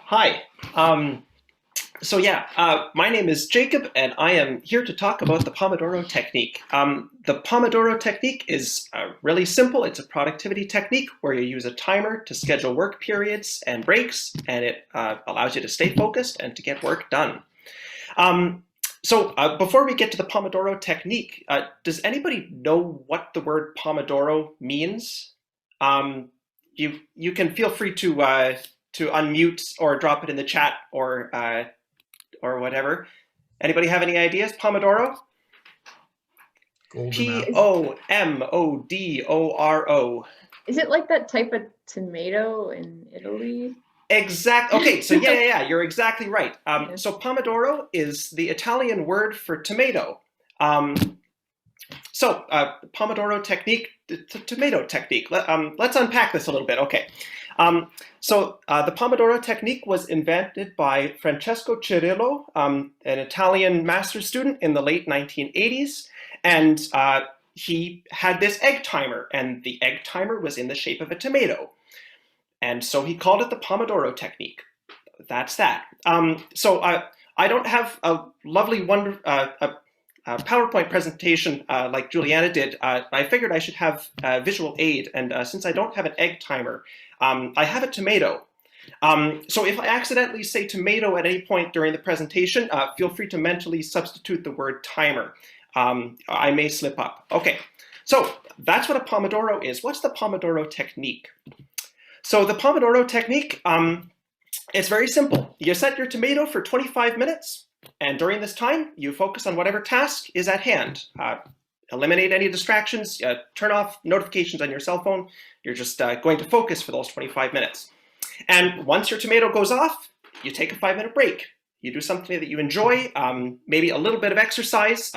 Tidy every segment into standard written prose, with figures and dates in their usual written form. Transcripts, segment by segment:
Hi. Um, my name is Jacob, and I am here to talk about the Pomodoro Technique. The Pomodoro Technique is really simple. It's a productivity technique where you use a timer to schedule work periods and breaks, and it allows you to stay focused and to get work done. Um, Before we get to the Pomodoro Technique, does anybody know what the word Pomodoro means? Um, you can feel free to unmute or drop it in the chat or whatever. Anybody have any ideas? Pomodoro? Golden apple. Pomodoro. Is it like that type of tomato in Italy? Exact. Okay, so yeah, you're exactly right. Yeah. So pomodoro is the Italian word for tomato. Pomodoro technique, tomato technique. Let's unpack this a little bit. Okay. The Pomodoro technique was invented by Francesco Cirillo, an Italian master's student in the late 1980s. And he had this egg timer, and the egg timer was in the shape of a tomato. And so he called it the Pomodoro Technique. That's that. I don't have a lovely PowerPoint presentation like Juliana did. I figured I should have a visual aid, and since I don't have an egg timer, I have a tomato. So if I accidentally say tomato at any point during the presentation, feel free to mentally substitute the word timer. I may slip up. Okay, so that's what a Pomodoro is. What's the Pomodoro Technique? So the Pomodoro Technique, it's very simple. You set your tomato for 25 minutes, and during this time, you focus on whatever task is at hand. Eliminate any distractions, turn off notifications on your cell phone. You're just going to focus for those 25 minutes. And once your tomato goes off, you take a 5-minute break. You do something that you enjoy, maybe a little bit of exercise,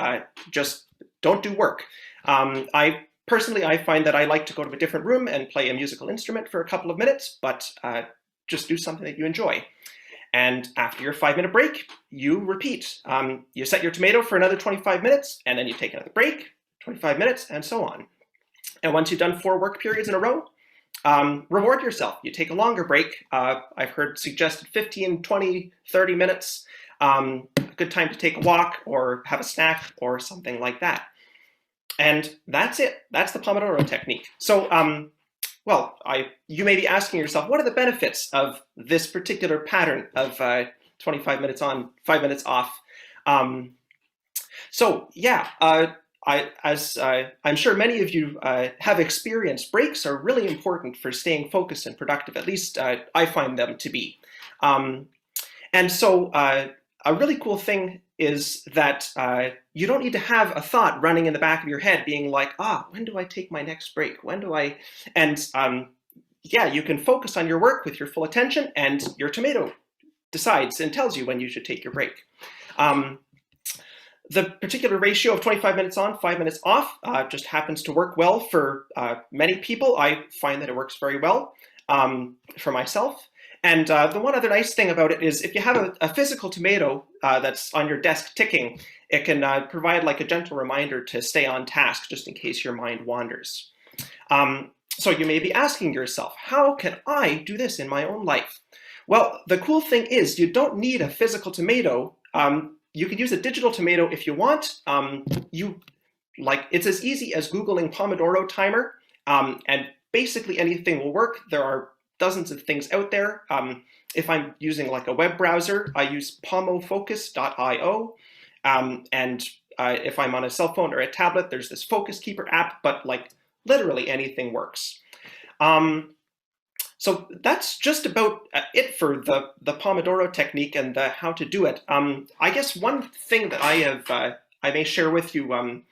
just don't do work. Personally, I find that I like to go to a different room and play a musical instrument for a couple of minutes, but just do something that you enjoy. And after your 5-minute break, you repeat. You set your tomato for another 25 minutes, and then you take another break, 25 minutes, and so on. And once you've done 4 work periods in a row, reward yourself. You take a longer break. I've heard suggested 15, 20, 30 minutes. A good time to take a walk or have a snack or something like that. And that's it. That's the Pomodoro Technique. So, you may be asking yourself, what are the benefits of this particular pattern of 25 minutes on, 5 minutes off? I'm sure many of you have experienced, breaks are really important for staying focused and productive. At least I find them to be. A really cool thing is that you don't need to have a thought running in the back of your head being like, when do I take my next break? When do I? And you can focus on your work with your full attention, and your tomato decides and tells you when you should take your break. The particular ratio of 25 minutes on, 5 minutes off just happens to work well for many people. I find that it works very well for myself. And the one other nice thing about it is if you have a physical tomato that's on your desk ticking, it can provide like a gentle reminder to stay on task just in case your mind wanders. So you may be asking yourself, how can I do this in my own life? Well, the cool thing is you don't need a physical tomato. You can use a digital tomato if you want. It's as easy as Googling Pomodoro timer, and basically anything will work. There are dozens of things out there. If I'm using like a web browser, I use pomofocus.io. If I'm on a cell phone or a tablet, there's this Focus Keeper app, but like literally anything works. So that's just about it for the Pomodoro technique and how to do it. I guess one thing that I may share with you,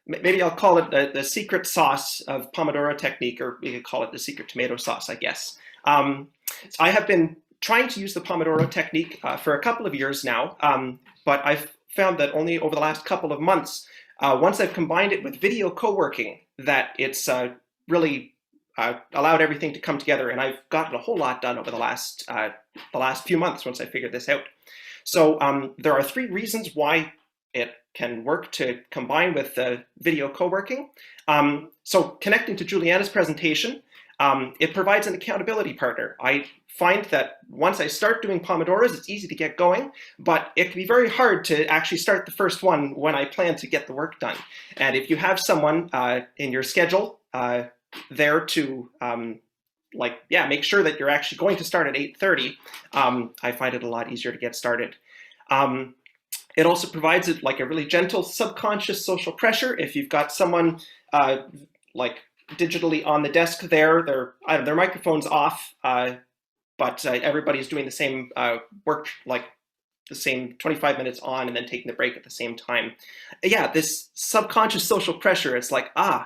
maybe I'll call it the secret sauce of Pomodoro technique, or we could call it the secret tomato sauce, I guess. I have been trying to use the Pomodoro technique for a couple of years now, but I've found that only over the last couple of months, once I've combined it with video co-working, that it's really allowed everything to come together, and I've gotten a whole lot done over the last few months once I figured this out. So there are 3 reasons why it can work to combine with video co-working. So connecting to Juliana's presentation, It provides an accountability partner. I find that once I start doing Pomodoros, it's easy to get going, but it can be very hard to actually start the first one when I plan to get the work done. And if you have someone in your schedule there to make sure that you're actually going to start at 8:30, I find it a lot easier to get started. It also provides a really gentle subconscious social pressure. If you've got someone digitally on the desk there, their microphone's off, but everybody's doing the same work, the same 25 minutes on and then taking the break at the same time. Yeah, this subconscious social pressure, it's like, I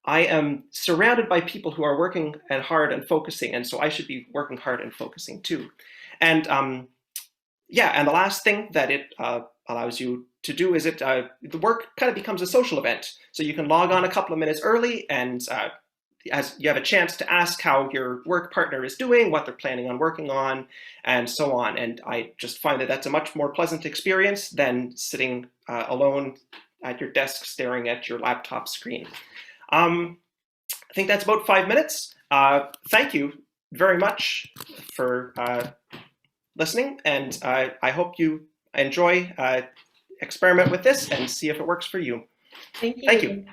am surrounded by people who are working hard and focusing, and so I should be working hard and focusing too. And and the last thing that it allows you to do is the work kind of becomes a social event. So you can log on a couple of minutes early, and as you have a chance to ask how your work partner is doing, what they're planning on working on, and so on. And I just find that that's a much more pleasant experience than sitting alone at your desk staring at your laptop screen. I think that's about 5 minutes. Thank you very much for listening, and I hope you enjoy, experiment with this and see if it works for you. Thank you. Thank you.